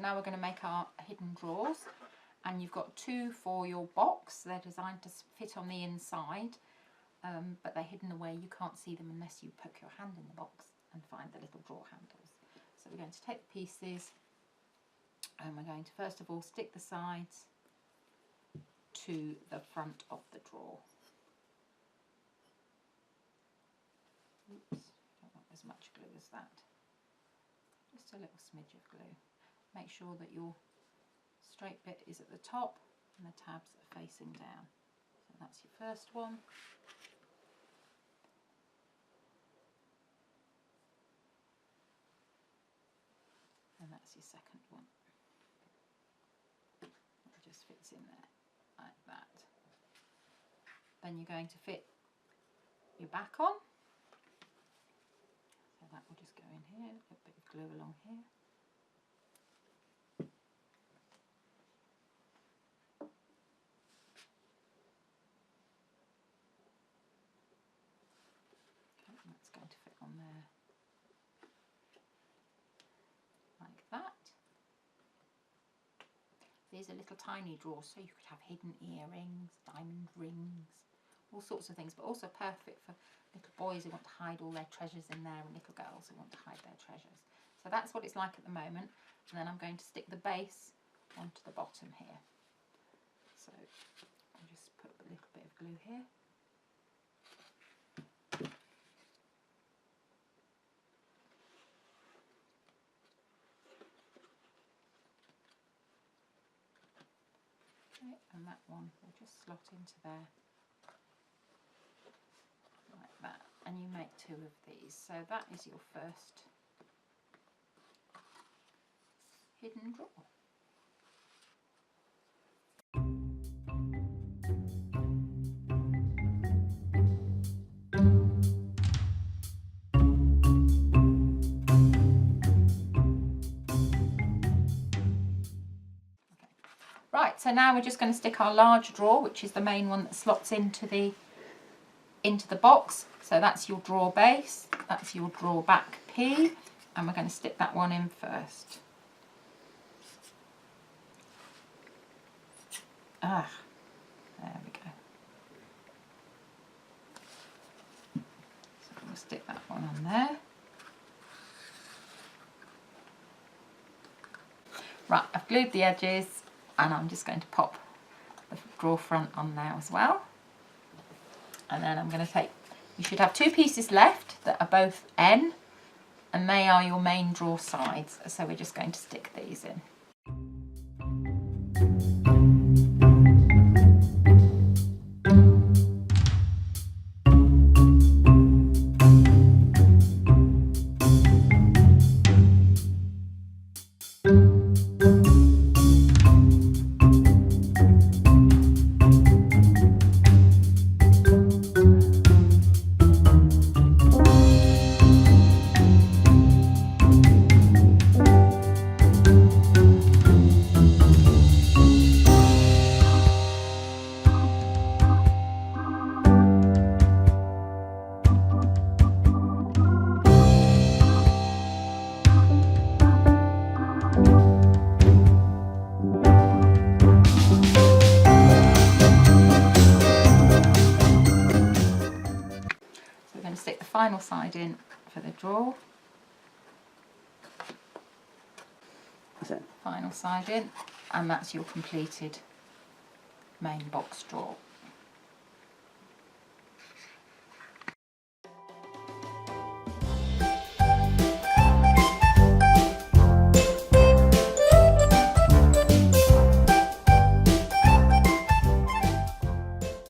now we're going to make our hidden drawers, and you've got 2 for your box. They're designed to fit on the inside, but they're hidden away. You can't see them unless you poke your hand in the box and find the little drawer handles. So we're going to take the pieces, and we're going to first of all stick the sides to the front of the drawer. Oops, don't want as much glue as that. Just a little smidge of glue. Make sure that your straight bit is at the top and the tabs are facing down. So that's your first one. And that's your second one. It just fits in there like that. Then you're going to fit your back on. So that will just go in here, a bit of glue along here. Okay, and that's going to fit on there like that. These are little tiny drawers, so you could have hidden earrings, diamond rings, all sorts of things, but also perfect for little boys who want to hide all their treasures in there and little girls who want to hide their treasures. So that's what it's like at the moment, and then I'm going to stick the base onto the bottom here. So I'll just put a little bit of glue here. Okay, and that one will just slot into there. Like that, and you make 2 of these. So that is your first hidden drawer. Okay. Right, so now we're just going to stick our large drawer, which is the main one that slots into the box. So that's your drawer base, that's your drawer back P, and we're going to stick that one in first. There we go. So we'll stick that one on there. Right, I've glued the edges, and I'm just going to pop the drawer front on now as well. And then I'm going to take, you should have 2 pieces left that are both N, and they are your main drawer sides. So we're just going to stick these in. Final side in for the drawer. Final side in, and that's your completed main box drawer.